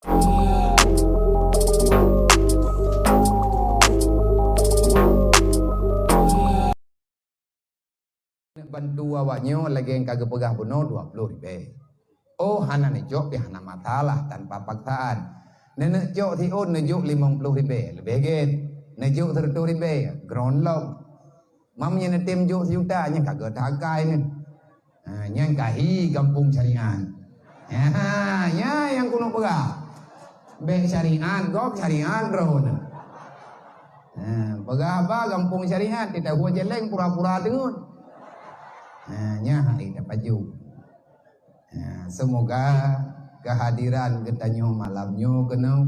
Bantu awaknya lagi yang kagak pegah bunuh 20 ribu. Oh hana nejok ya hana matalah tanpa paksaan. Nenek jok ti on nejok 50 ribu lebih get. Nejok 30 ribu ground low. Mamnya netem jok sejuta nya kagak takai ni. Nya kahi kampung syariat. Ya yang kuno pegah. Bank syariat, gok syariat drone. Pegah apa kampung syariat tidak gua jeleng pura-pura dengun. Nya hari dapat ju. Semoga kehadiran ketanyo malamnyo kena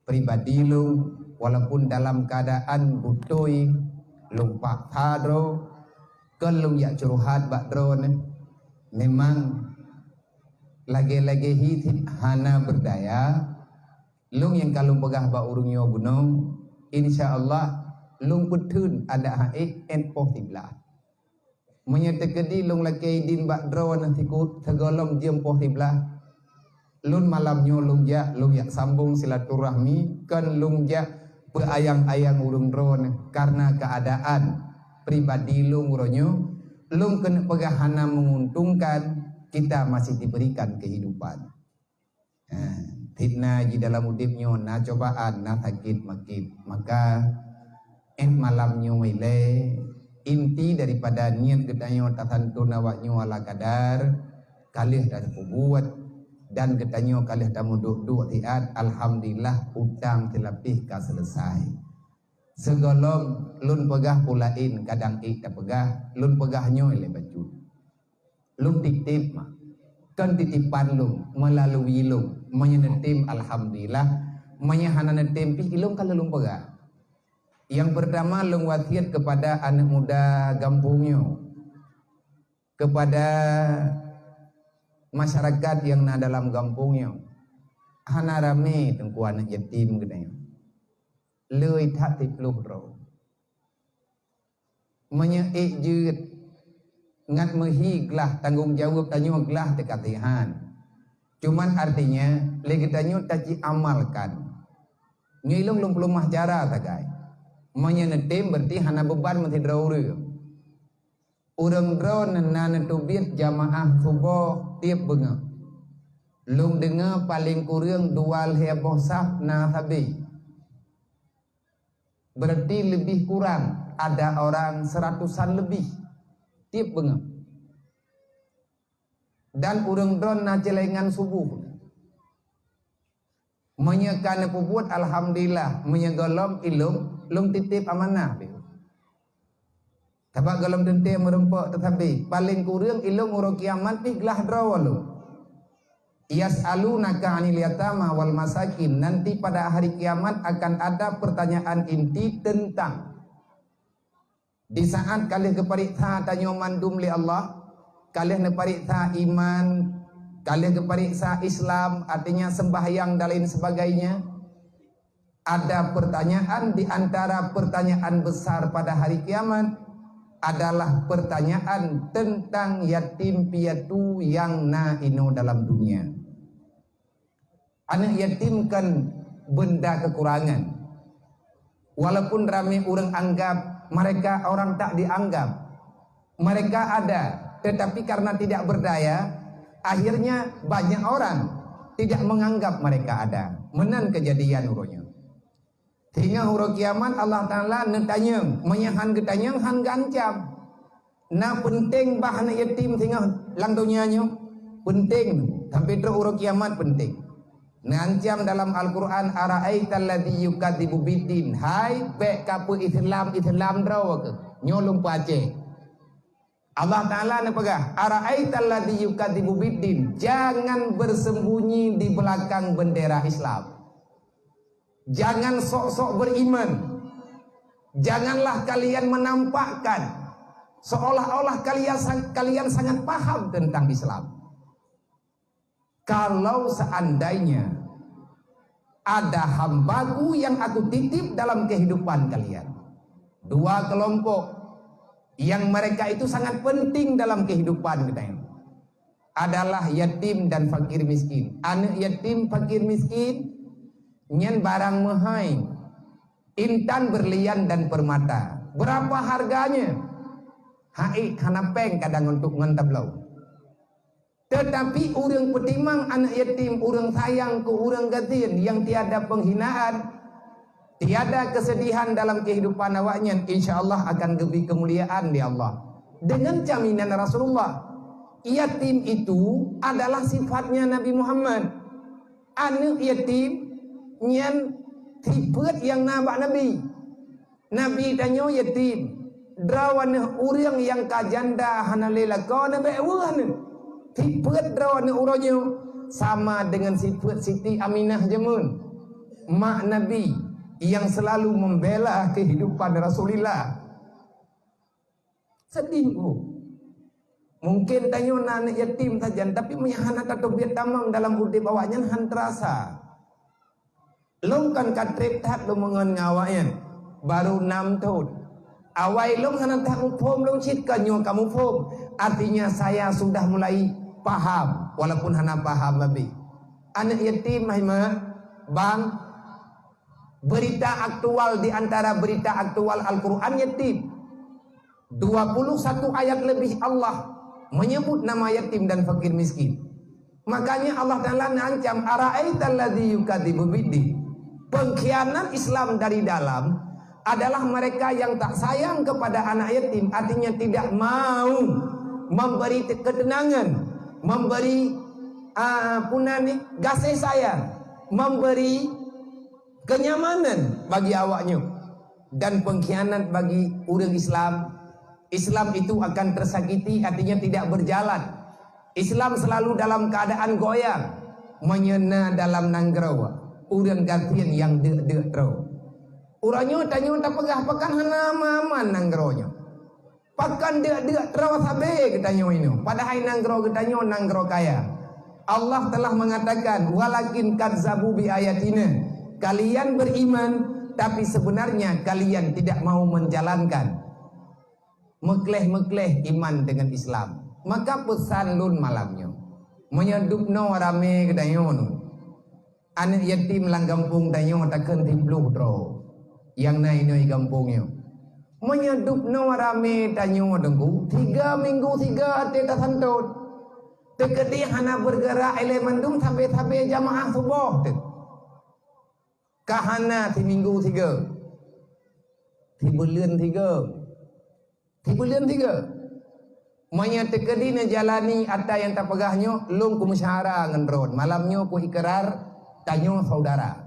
pribadi lu walaupun dalam keadaan butoi lumpak hadro kelung ya curhat bakdro memang lagi-lagi hitit hana berdaya lung yang kalau pegah ba urungyo gunung insyaallah lung putun ada haik en possible menyetekedi lung laki din bakdro nanti ku tegolong jem possible lun malamnyo lung ya sambung silaturahmi kan lung ya beayang-ayang urung drone karena keadaan pribadi lung ronyo lung kena pegahana menguntungkan kita masih diberikan kehidupan. Fitnah di dalam udipnyo na cobaan na sakit makit maka malamnyo wile inti daripada niat getanyo tatantu nawaknyo ala kadar kalih dan kubuat dan getanyo kalih tamu duk tiat alhamdulillah utang telapih ka selesai segolong lun pegah pulain kadang tak pegah lun pegahnyo ile bacut lun titip kan titipan lun melalui lun menyenetim alhamdulillah menyahana netim pi ilung kalau lun pegah. Yang pertama lung wasiat kepada anak muda kampungnya, kepada masyarakat yang ada dalam kampungnya. Hana rame tengku anak yatim katanya. Leuy tak tipluh ro. Menyeik jeut ngat mehiglah tanggung jawab tanyo glah tekatihan. Cuman artinya lagi tanyo taci amalkan. Ngilung lung pelumah cara takai. Menyenetim berarti hana beban mesti drauri. Urang drone nana tubit jamaah subuh tiap benga. Lung dengar paling kurang dual heboh saf na tabi. Berarti lebih kurang ada orang 100-an lebih tiap benga. Dan urang drone na celengan subuh. Menyekan puput alhamdulillah menyegolom ilung lung titip amanah. Tabak galam dente merempak tetapi paling kurang ilung uro kiamat pi gelah drawalu. Yas'alunaka 'anil yatama wal masakin. Nanti pada hari kiamat akan ada pertanyaan inti tentang di saat kalih kepariksa tanyo mandum li Allah, kalih nepariksa iman, kalih kepariksa Islam, artinya sembahyang dan lain sebagainya. Ada pertanyaan di antara pertanyaan besar pada hari kiamat adalah pertanyaan tentang yatim piatu yang ino dalam dunia. Anak yatim kan benda kekurangan. Walaupun ramai orang anggap mereka orang tak dianggap. Mereka ada, tetapi karena tidak berdaya, akhirnya banyak orang tidak menganggap mereka ada. Menan kejadian urunya. Sehingga huruf kiamat Allah Ta'ala netanya menyahan getanya han gancam. Nah penting bahan yatim sehingga lang dunianya penting. Sampai itu huruf kiamat penting. Ngancam dalam Al-Quran ara'aital ladzi yukadzibu biddin. Hai bek kapu Islam draw ke nyolong pace. Allah Ta'ala ne pegah ara'aital ladzi yukadzibu biddin. Jangan bersembunyi di belakang bendera Islam. Jangan sok-sok beriman. Janganlah kalian menampakkan seolah-olah kalian sangat paham tentang Islam. Kalau seandainya ada hambaku yang aku titip dalam kehidupan kalian. Dua kelompok yang mereka itu sangat penting dalam kehidupan kita. adalah yatim dan fakir miskin. Anak yatim fakir miskin nyen barang mahai, intan berlian dan permata. Berapa harganya? Hai hanapeng kadang untuk ngentablau. Tetapi orang petimang anak yatim, orang sayang ke orang gatin yang tiada penghinaan, tiada kesedihan dalam kehidupan awaknya, insyaallah akan lebih kemuliaan di Allah. Dengan jaminan Rasulullah. Yatim itu adalah sifatnya Nabi Muhammad. Anak yatim nyen tipet yang nabak Nabi. Nabi tanya yatim, drawana urang yang kajanda hanalela kau nabi awan. Tipet drawana uranyo sama dengan sifat Siti Aminah Jamun, mak Nabi yang selalu membela kehidupan Rasulullah. Sedih bu. Mungkin tanyo anak yatim saja, tapi menyahana atau biar tamang dalam udip awaknya han terasa. Long kan katrip tat lo mengen ngawaknya baru 6 tahun. Awai long hanan tak mufom long cit kanyo kamu fom. Artinya saya sudah mulai paham walaupun hana paham lebih. Anak yatim mahima bang, berita aktual di antara berita aktual Al-Qur'an yatim. 21 ayat lebih Allah menyebut nama yatim dan fakir miskin. Makanya Allah Ta'ala mengancam ara'aital ladzi yukadzibu biddin. Pengkhianat Islam dari dalam adalah mereka yang tak sayang kepada anak yatim, artinya tidak mau memberi ketenangan, memberi kasih sayang, memberi kenyamanan bagi awaknya. Dan pengkhianat bagi orang Islam, Islam itu akan tersakiti, artinya tidak berjalan. Islam selalu dalam keadaan goyang, menyena dalam nanggerawa. Urang gantian yang dek tro. Uranyo tanyo tak pegah pakan hana maman nanggeronya. Pakan dek tro sabe ketanyo ini. Padahal nanggero ketanyo nanggero kaya. Allah telah mengatakan walakin kadzabu bi ayatina. Kalian beriman tapi sebenarnya kalian tidak mau menjalankan. Mekleh-mekleh iman dengan Islam. Maka pesan lun malamnya menyedupno rame kedayo nu. Anak yatim lang kampung tayo takkan tipluh tro. Yang naik kampungnya menyedupno rame tayo dengku 3 minggu 3 hati tak santut. Teketi hana bergerak ele mendung sampai jamaah subuh tu. Kahana 3 minggu 3. 3 bulan 3. 3 bulan 3. Manya tekedi na jalani ada yang tak pegahnya lung ku musyara ngendron. Malamnya ku ikrar tanyo saudara.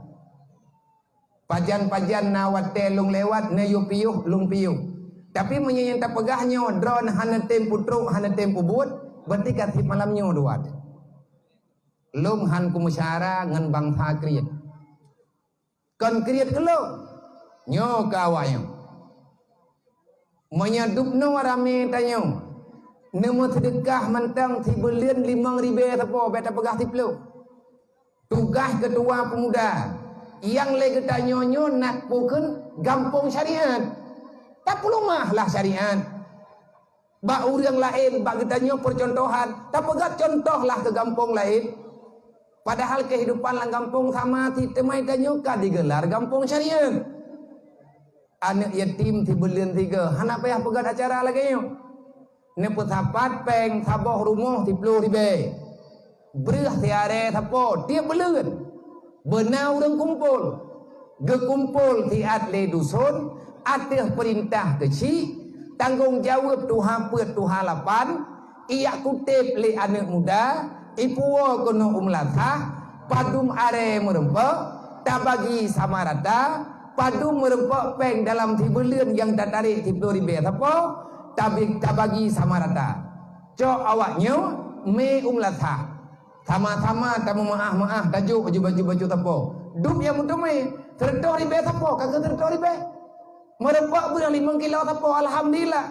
Pajan-pajan nawate lung lewat na yupiyuh lung piyuh. Tapi manya yang tak pegahnya drone hana tempu truk hana tempu buat berarti katip malamnya dua. Lung han ku musyara ngan bangsa kriat. Kon kriat ke lung nyo kawanya. Menyadupno rame tanyo. Nemu sedekah mentang 3 bulan 5.000 tapo beta pegah tiplu. Tugas ketua pemuda yang lagi tanyonyo nak pukun gampung syariat. Tak perlu lah syariat. Ba urang lain bagi tanyo percontohan. Tak pegat contohlah ke gampung lain. Padahal kehidupan lang gampung sama ti temai tanyo ka digelar gampung syariat. Anak yatim 3 bulan 3. Hana payah pegat acara lagi yo. Neput sapat peng saboh rumah 10.000. Berah tiare sapo dia belen. Benau orang kumpul. Gekumpul tiat le dusun, atih perintah kecil, tanggung jawab tuha pet tuha lapan, ia kutip le anak muda, ipuo kono umlatah, padum are merempek, tabagi samarata, padum merempek peng dalam tibulian yang tatarik 10.000 sapo, tabagi samarata. Cok awaknya me umlatah. Sama-sama tamu maah tajuk baju tapo. Dup yang mutumai terdoh ribe tapo, kagak terdoh ribe. Merempak bulan 5 kilo tapo, alhamdulillah.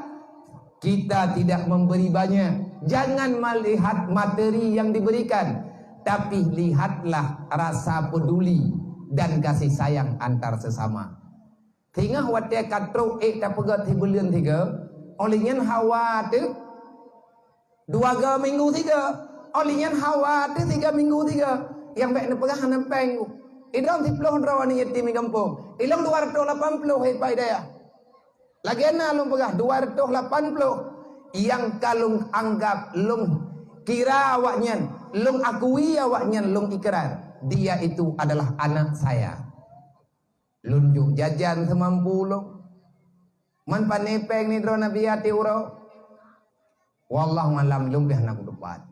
Kita tidak memberi banyak. Jangan melihat materi yang diberikan, tapi lihatlah rasa peduli dan kasih sayang antar sesama. Tingah watia katruk tak pegat 3 bulan 3. Olehnya hawa tu 2 minggu 3. Olinya hawa tu 3 minggu 3. Yang baik nak perah nak peng. Idam 10 draw ni yatim di kampung. Ilang 280 hai pai daya. Lagi na lung perah 280. Yang kalung anggap lung kira awaknya, lung akui awaknya, lung ikrar. Dia itu adalah anak saya. Lunjuk jajan semampu lung. Man panepeng ni draw nabi ati urau. Wallahu malam lumbih nak depan.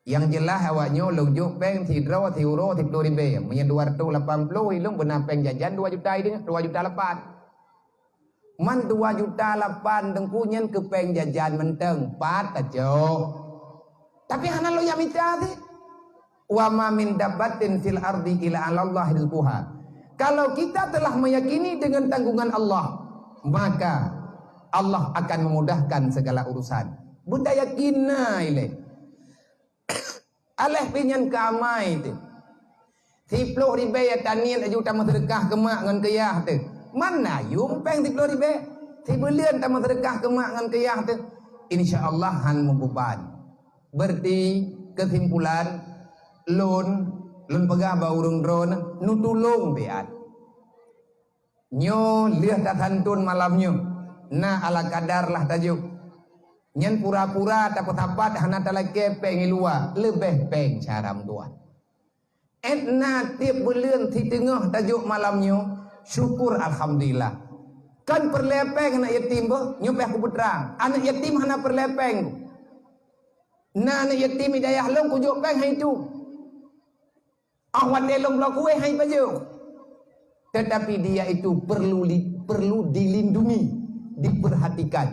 Yang jelas awaknya lunjuk peng ti draw ti euro ti 10 ribu. Punya 280 ilung benar peng jajan 2 juta ini 2 juta 8. Man 2 juta 8 tengku nyen ke peng jajan menteng 4 tajo. Tapi hana lo yang minta ti. Wa ma min dabbatin fil ardi ila Allah rizquha. Kalau kita telah meyakini dengan tanggungan Allah, maka Allah akan memudahkan segala urusan. Bunda yakin ile. Aleh pinyan kamai tu. 10 ribu ya tanian ajuta sedekah ke mak ngan keyah tu. Mana yung peng 10 ribu? 10 bulan ta sedekah ke mak ngan keyah tu. Insyaallah han membeban. Berarti kesimpulan lun pegah baurung drone nu tulung piat. Nyo lihat tatantun malamnya. Na ala kadar lah tajuk. Nyen pura-pura takut tapat hana talake peng ilua lebih peng caram tua. Etna tiap bulan ti tengah tajuk malamnya syukur alhamdulillah. Kan perlepeng anak yatim boh nyopeh ku putrang. Anak yatim hana perlepeng. Na anak yatim hidayah long kujuk peng hai tu. Awat delong blok kue hai baju. Tetapi dia itu perlu dilindungi, diperhatikan.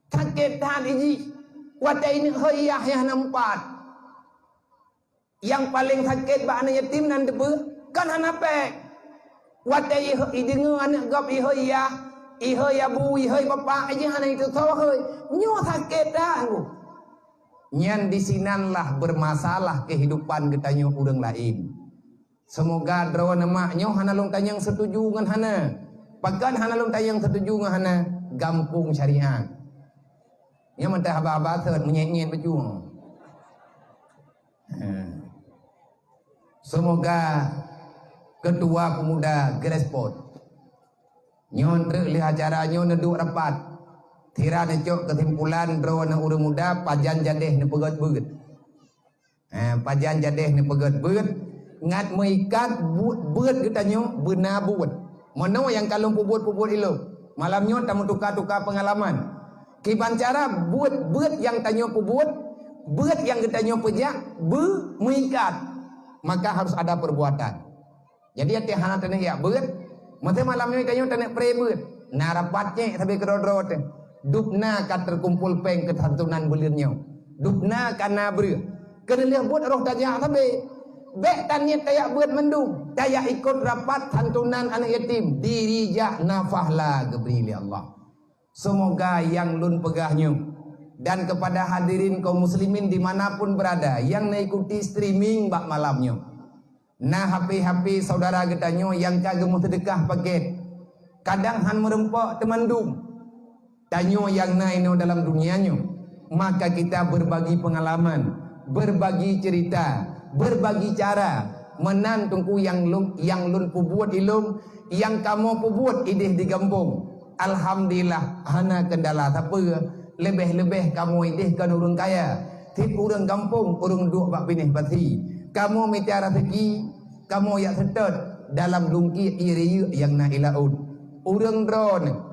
Kagetan ini, wadah ini hoyah yang nampak. Yang paling sakit bak anak yatim nan debu kan anak pek. Wadah ini dengar anak gap ihoyah, ihoyah bu, ihoyah bapak aja anak itu tahu hoy. Nyo sakit dah aku. Nyan di sinanlah bermasalah kehidupan ketanya urang lain. Semoga draw nama nyo hana long tanyang setuju ngan hana. Pagan hana long tanyang setuju ngan hana gampung syariah. Nya mentah haba-haba seut menyet-nyet baju. Semoga ketua pemuda Grespot nyo lihat acara nyo neduk rapat. Tira necok kesimpulan draw na urang muda pajan jadeh ne pegat-begat. Pajan jadeh ne pegat-begat ngat meikat beut getanyo beuna buat. Mono yang kalung pubut-pubut ilo. Malamnya tamu tukar-tukar pengalaman. Kiban cara beut yang tanyo pubut, beut yang getanyo pejak, meikat. Maka harus ada perbuatan. Jadi ati hana tane ya beut, mate malamnya tanyo tane pre beut. Nah rapatnya sampai kedodrot. Dupna kan terkumpul peng ketantunan bulirnya. Dupna kana ber. Kena lihat buat roh tajak sampai bek tanya tayak buat mendung. Tayak ikut rapat santunan anak yatim. Dirijak nafahlah gebrili Allah. Semoga yang lun pegahnya. Dan kepada hadirin kaum muslimin dimanapun berada. Yang mengikuti streaming bak malamnya. Nah HP-HP saudara getanyo yang kagem sedekah paket. Kadang han merempok temandung. Tanyo yang naino dalam dunianya. Maka kita berbagi pengalaman, berbagi cerita, berbagi cara menantungku yang lun pubuat ilung, yang kamu pubuat idih di kampung. Alhamdulillah hana kendala apa lebih-lebih kamu idih kan urang kaya. Tip urang kampung urang duk bak pinih pati. Kamu mitiara rezeki, kamu yak setot dalam lungki iri yang na ilaud. Urang drone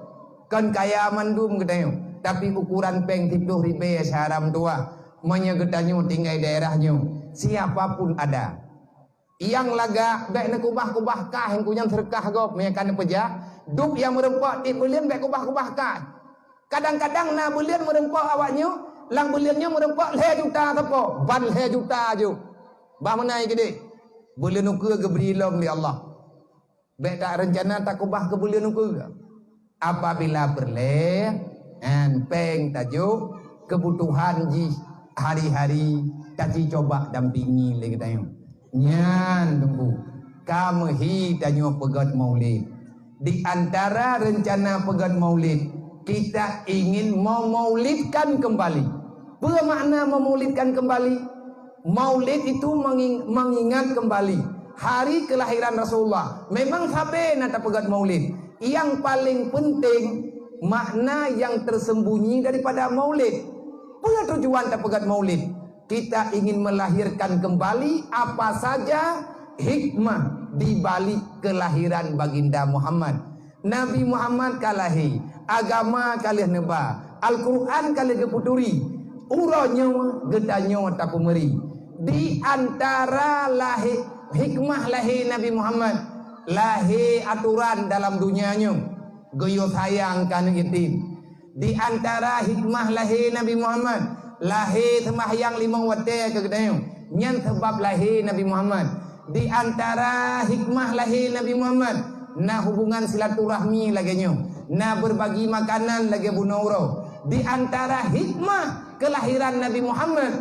kan kaya mandum getanyo, tapi ukuran peng 10 ribu syaram tua. Manya getanyo tinggal daerahnya. Siapapun ada. Yang laga baik nak kubah-kubah kah yang kunyang serkah gop menyakan pejak. Dup yang merempok di bulian baik kubah-kubah kah. Kadang-kadang na bulian merempok awaknya, lang buliannya merempok 1 juta tapo. Ban 1 juta aja. Bah menai gede. Bulian ukur ke berilong di Allah. Baik tak rencana tak kubah ke bulian ukur ke. Apabila berleh peng tajuk kebutuhan ji hari-hari tadi coba dampingi lagi tanya nyan tunggu kamu hi tanyo pegat maulid. Di antara rencana pegat maulid kita ingin memaulidkan kembali Apa makna memulidkan kembali? Maulid itu mengingat kembali hari kelahiran Rasulullah. Memang sabe nak pegat maulid. Yang paling penting makna yang tersembunyi daripada maulid. Apa tujuan tak pegat maulid? Kita ingin melahirkan kembali apa saja hikmah di balik kelahiran baginda Muhammad. Nabi Muhammad kalahi, agama kalih neba, Al-Quran kalih keputuri, uronyo gedanyo tapumeri. Di antara hikmah lahir Nabi Muhammad, lahir aturan dalam dunianya, goyo sayang kan yatim. Di antara hikmah lahir Nabi Muhammad, lahir sembahyang 5 waktu ke gedanyo, nyan sebab lahir Nabi Muhammad. Di antara hikmah lahir Nabi Muhammad, na hubungan silaturahmi laginya, na berbagi makanan lagi bunauro. Di antara hikmah kelahiran Nabi Muhammad,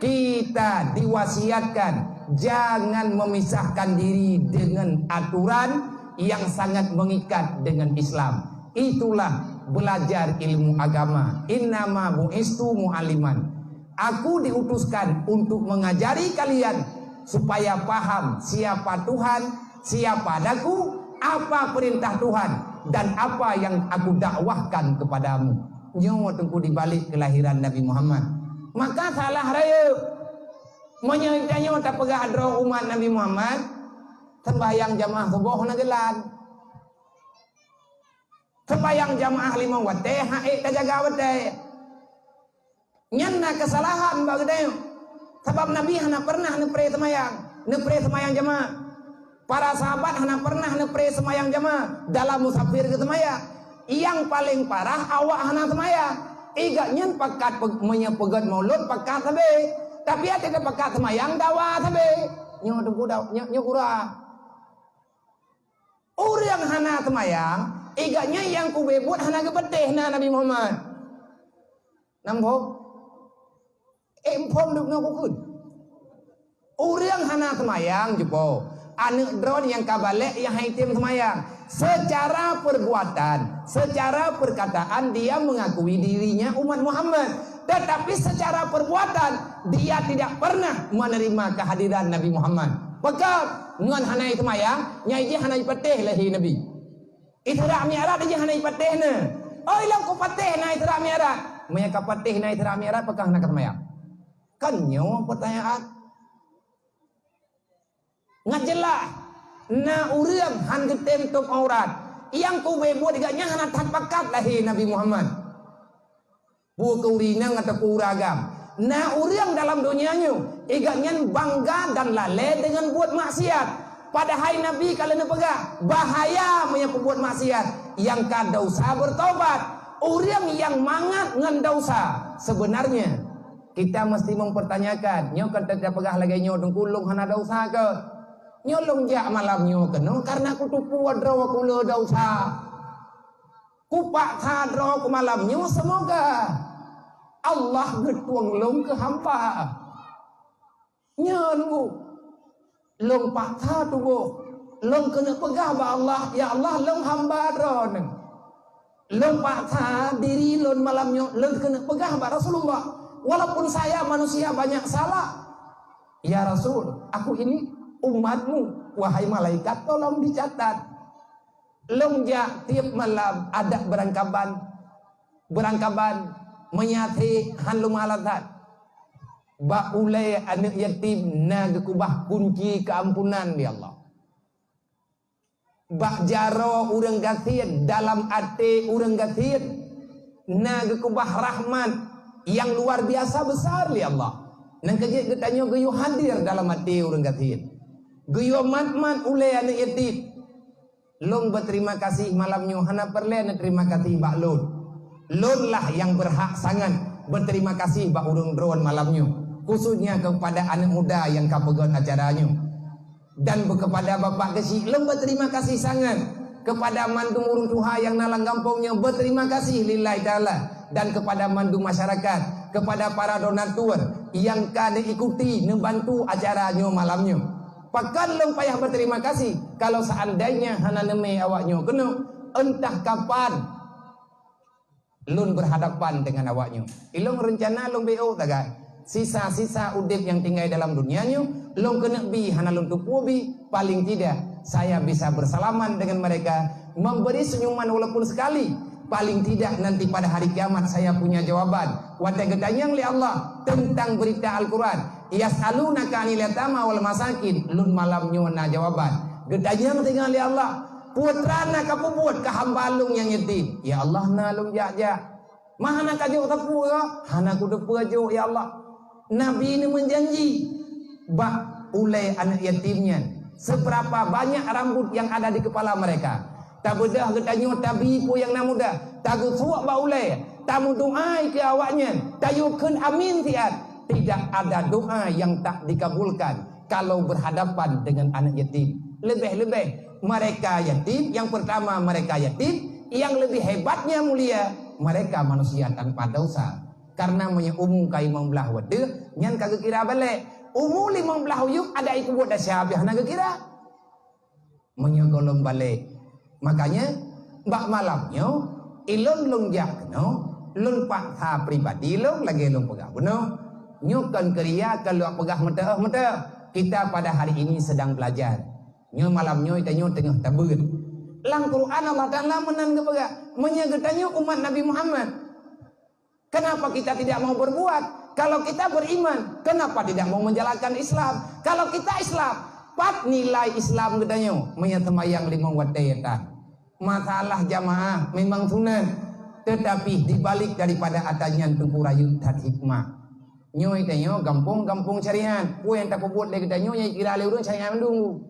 kita diwasiatkan jangan memisahkan diri dengan aturan yang sangat mengikat dengan Islam. Itulah belajar ilmu agama. Innama bu'istu mu'aliman. Aku diutuskan untuk mengajari kalian supaya paham siapa Tuhan, siapa daku, apa perintah Tuhan, dan apa yang aku dakwahkan kepadamu. Nyawa tengku dibalik kelahiran Nabi Muhammad. Maka salah raya menyitanya tak pegah adro umat Nabi Muhammad sembahyang jamaah subuh nagelan, sembahyang jamaah 5 waktu haik kajaga waktu nyanna kesalahan bagdeo. Sebab Nabi hana pernah nepre semayang jamaah. Para sahabat hana pernah nepre semayang jamaah dalam musafir ke semayang. Yang paling parah awak hana semayang. Iga nyen pakat menyepegat maulud pakat sabe. Tapi ada ke pakat semayang dawa sabe. Nyo tunggu nyo kurang. Orang hana semayang, iganya yang kubebut hana kepetih na Nabi Muhammad. Nampak? Empom duk no kukun. Orang hana semayang jepo. Anak drone yang kabalek yang haitim semayang. Secara perbuatan, secara perkataan dia mengakui dirinya umat Muhammad. Tetapi secara perbuatan dia tidak pernah menerima kehadiran Nabi Muhammad. Maka ngan hanai semayang, nyai je hanai patih lahir Nabi. Isra Mi'raj je hanai patih ne. Oh ilang ko patih na Isra Mi'raj. Maya ka patih na Isra Mi'raj pakah nak semayang. Kan nyawa pertanyaan. Ngajelah na urang han getem tok aurat yang ku bebot diganya hana tapakat lahir Nabi Muhammad. Bu kaurinang atau kuragam. Na urang dalam dunianya iganya bangga dan lalai dengan buat maksiat. Padahal Nabi kalau nepegah bahaya punya pembuat maksiat yang kadausa bertobat. Urang yang mangat ngan dausa sebenarnya kita mesti mempertanyakan nyo kata dia pegah lagi nyo dengkulung hana dausa ke nyolong jak malam nyo keno karena aku tupu adro aku le dausa kupak sadro ku malam nyo semoga Allah getuang long ke hampa nyangu long pak sa tubuh long kena pegah ba Allah ya Allah long hamba dron long pak sa diri long malam nyo long kena pegah ba Rasulullah walaupun saya manusia banyak salah ya Rasul aku ini umatmu, wahai malaikat tolong dicatat. Longja tiap malam ada berangkaban menyati hanlum alatat. Ba ulai anak yatim na gekubah kunci keampunan di Allah. Ba jaro urang gatin dalam ate urang gatin na gekubah rahmat yang luar biasa besar di Allah. Nang kejit getanyo geyo hadir dalam ate urang gatin. Geyo mat ulai anak yatim. Long berterima kasih malamnya hana perle terima kasih bak lon. Lon lah yang berhak sangat berterima kasih bak urung drone malamnya. Khususnya kepada anak muda yang kapegon acaranya. Dan kepada bapak kecil long berterima kasih sangat. Kepada mandu urung tuha yang nalang kampungnya berterima kasih lillahi ta'ala. Dan kepada mandu masyarakat, kepada para donatur yang kada ikuti membantu acaranya malamnya. Pakan long payah berterima kasih kalau seandainya hana neme awaknya kena entah kapan lun berhadapan dengan awaknya. Ilong rencana lung BO tagay. Sisa-sisa udip yang tinggal dalam dunianya, lung kena bi hana lung tupu bi, paling tidak saya bisa bersalaman dengan mereka, memberi senyuman walaupun sekali. Paling tidak nanti pada hari kiamat saya punya jawaban. Wa tagatanyang li Allah tentang berita Al-Quran. Yas'alunaka 'anil yatama wal masakin. Lun malam nyona jawaban. Gedanyang tinggal li Allah. Putrana kapu buat ke hamba lung yang yatim. Ya Allah na lung jak-jak. Mahana kajuk tapu ya? Hana ku depu ajuk ya Allah. Nabi ini menjanji bak ulai anak yatimnya. Seberapa banyak rambut yang ada di kepala mereka. Tak bedah ketanya tabi po yang namuda. Tagu suak baulai. Tamu doa ke awaknya. Tayukun amin tiat. Tidak ada doa yang tak dikabulkan kalau berhadapan dengan anak yatim. Lebih-lebih mereka yatim. Yang pertama mereka yatim. Yang lebih hebatnya mulia, mereka manusia tanpa dosa. Karena umum kai membelah wade, nyan kagak kira balik. Umum 15 yuk ada ikut buat dasyab yang nak kira. Menyogolong balik. Makanya bak malamnya ilon lung jak no, lun pak ha pribadi lung lagi lung pegah beno. Nyukan keria kalau pegah meta. Kita pada hari ini sedang belajar. Nyo malamnya kita nyo tengah tabut. Lang Quran Allah Taala menan kepada menyegetanya umat Nabi Muhammad. Kenapa kita tidak mau berbuat? Kalau kita beriman, kenapa tidak mau menjalankan Islam? Kalau kita Islam, pat nilai Islam katanya menyetemayang 5 waktu ya. Masalah jamaah memang sunnah, tetapi dibalik daripada adanya tengkurayut dan hikmah. Nyo itanya gampung carian. Ku yang tak buat lagi katanya yang kira le urang carian mendung.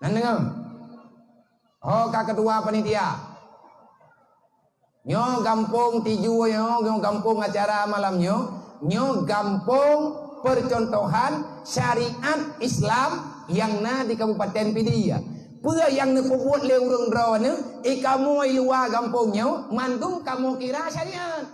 Nan dengar. Oh kak ketua panitia. Nyo gampung tiju nyo gampung acara malamnya. Nyo gampung percontohan syariat Islam yang na di Kabupaten Pidia. Pura yang nak buat le urang draw ne, kamu luar gampungnya, mandung kamu kira syariat.